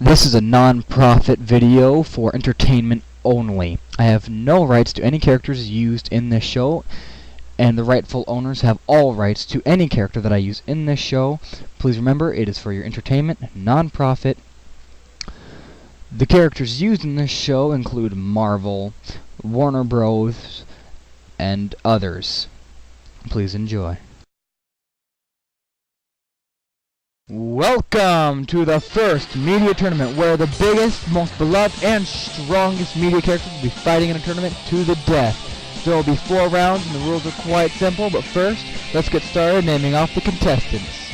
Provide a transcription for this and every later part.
This is a non-profit video for entertainment only. I have no rights to any characters used in this show, and the rightful owners have all rights to any character that I use in this show. Please remember, it is for your entertainment, non-profit. The characters used in this show include Marvel, Warner Bros., and others. Please enjoy. Welcome to the first media tournament where the biggest, most beloved, and strongest media characters will be fighting in a tournament to the death. There will be 4 rounds and the rules are quite simple, but first, let's get started naming off the contestants.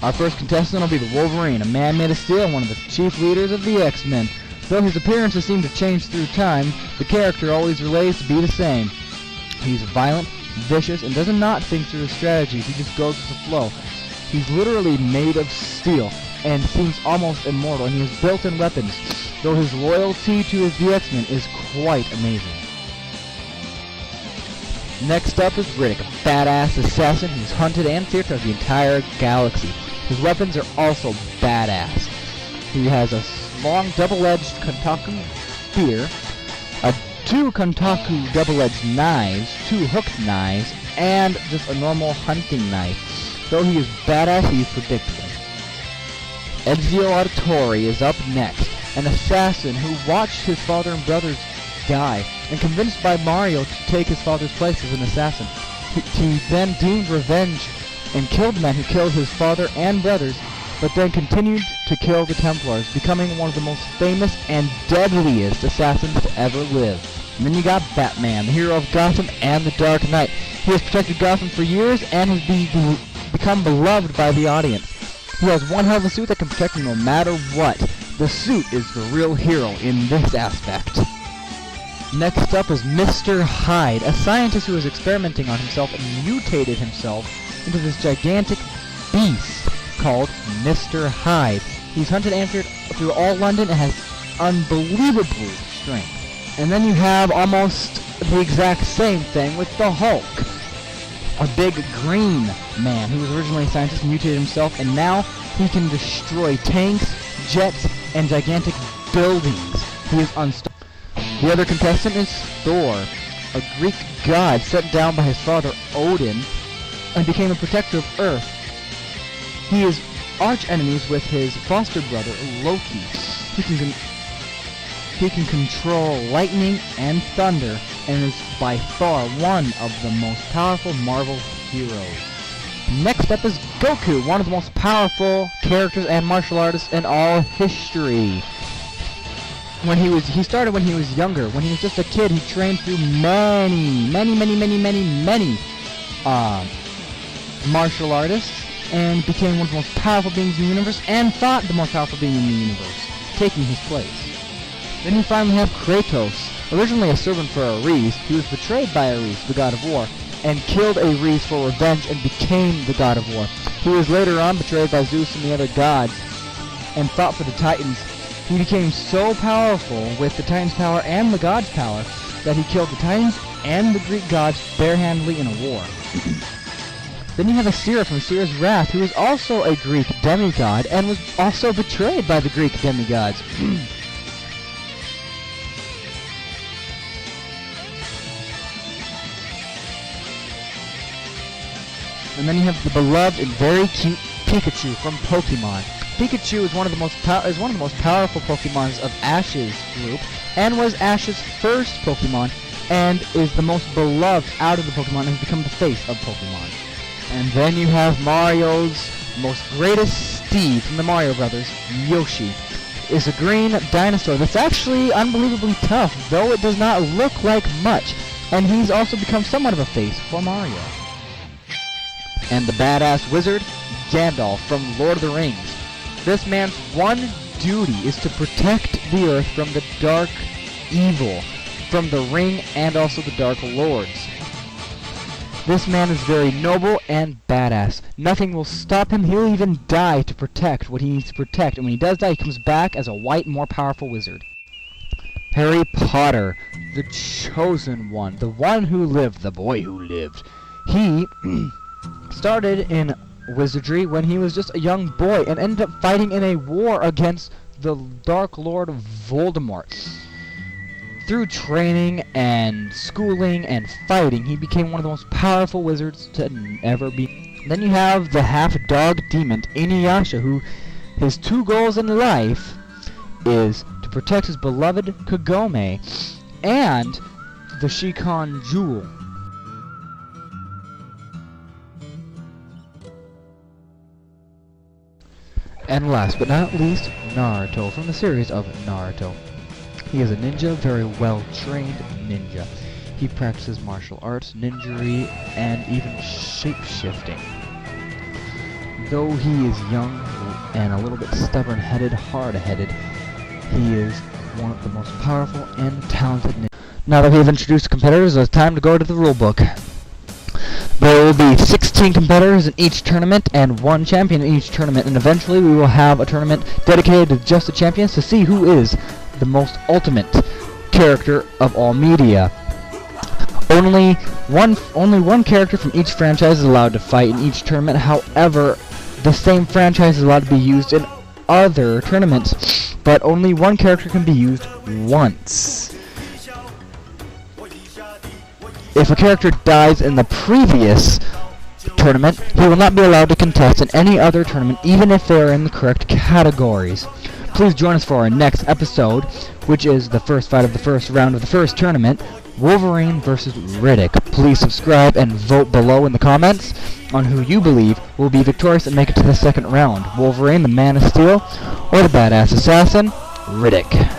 Our first contestant will be the Wolverine, a man made of steel and one of the chief leaders of the X-Men. Though his appearances seem to change through time, the character always relays to be the same. He's violent, vicious, and does not think through his strategies, he just goes with the flow. He's literally made of steel, and seems almost immortal, and he has built-in weapons, though his loyalty to the X-Men is quite amazing. Next up is Riddick, a badass assassin who's hunted and feared throughout the entire galaxy. His weapons are also badass. He has a long double-edged Kontaku spear, 2 Kontaku double-edged knives, 2 hooked knives, and just a normal hunting knife. Though he is badass, he is predictable. Ezio Auditore is up next, an assassin who watched his father and brothers die, and convinced by Mario to take his father's place as an assassin. He then deemed revenge and killed men who killed his father and brothers, but then continued to kill the Templars, becoming one of the most famous and deadliest assassins to ever live. And then you got Batman, the hero of Gotham and the Dark Knight. He has protected Gotham for years and has become beloved by the audience. He has one hell of a suit that can protect him no matter what. The suit is the real hero in this aspect. Next up is Mr. Hyde, a scientist who is experimenting on himself and mutated himself into this gigantic beast called Mr. Hyde. He's hunted and feared through all London and has unbelievable strength. And then you have almost the exact same thing with the Hulk. A big green man who was originally a scientist and mutated himself, and now he can destroy tanks, jets, and gigantic buildings. He is unstoppable. The other contestant is Thor, a Greek god sent down by his father Odin and became a protector of Earth. He is arch enemies with his foster brother Loki. He can control lightning and thunder, and is by far one of the most powerful Marvel heroes. Next up is Goku, one of the most powerful characters and martial artists in all history. He started when he was younger. When he was just a kid, he trained through many martial artists, and became one of the most powerful beings in the universe, and fought the most powerful being in the universe, taking his place. Then you finally have Kratos, originally a servant for Ares. He was betrayed by Ares, the god of war, and killed Ares for revenge and became the god of war. He was later on betrayed by Zeus and the other gods, and fought for the Titans. He became so powerful with the Titans' power and the gods' power that he killed the Titans and the Greek gods barehandedly in a war. Then you have Asura from Asura's Wrath, who is also a Greek demigod and was also betrayed by the Greek demigods. And then you have the beloved and very cute Pikachu from Pokemon. Pikachu is one of the most powerful Pokemons of Ash's group, and was Ash's first Pokemon, and is the most beloved out of the Pokemon, and has become the face of Pokemon. And then you have Mario's most greatest steed from the Mario Brothers, Yoshi. Is a green dinosaur that's actually unbelievably tough, though it does not look like much, and he's also become somewhat of a face for Mario. And the badass wizard, Gandalf from Lord of the Rings. This man's one duty is to protect the Earth from the dark evil, from the Ring and also the Dark Lords. This man is very noble and badass. Nothing will stop him. He'll even die to protect what he needs to protect, and when he does die, he comes back as a white, more powerful wizard. Harry Potter, the chosen one, the one who lived, the boy who lived. He started in wizardry when he was just a young boy and ended up fighting in a war against the Dark Lord Voldemort. Through training and schooling and fighting, he became one of the most powerful wizards to ever be. Then you have the half-dog demon, Yasha, who his two goals in life is to protect his beloved Kagome and the Shikon Jewel. And last but not least, Naruto, from the series of Naruto. He is a ninja, very well-trained ninja. He practices martial arts, ninjutsu, and even shape-shifting. Though he is young and a little bit stubborn-headed, hard-headed, he is one of the most powerful and talented ninjas. Now that we have introduced competitors, it's time to go to the rulebook. There will be 16 competitors in each tournament and 1 champion in each tournament, and eventually we will have a tournament dedicated to just the champions to see who is the most ultimate character of all media. Only one character from each franchise is allowed to fight in each tournament. However, the same franchise is allowed to be used in other tournaments, but only one character can be used once. If a character dies in the previous tournament, he will not be allowed to contest in any other tournament, even if they are in the correct categories. Please join us for our next episode, which is the first fight of the first round of the first tournament, Wolverine versus Riddick. Please subscribe and vote below in the comments on who you believe will be victorious and make it to the second round. Wolverine, the Man of Steel, or the badass assassin, Riddick.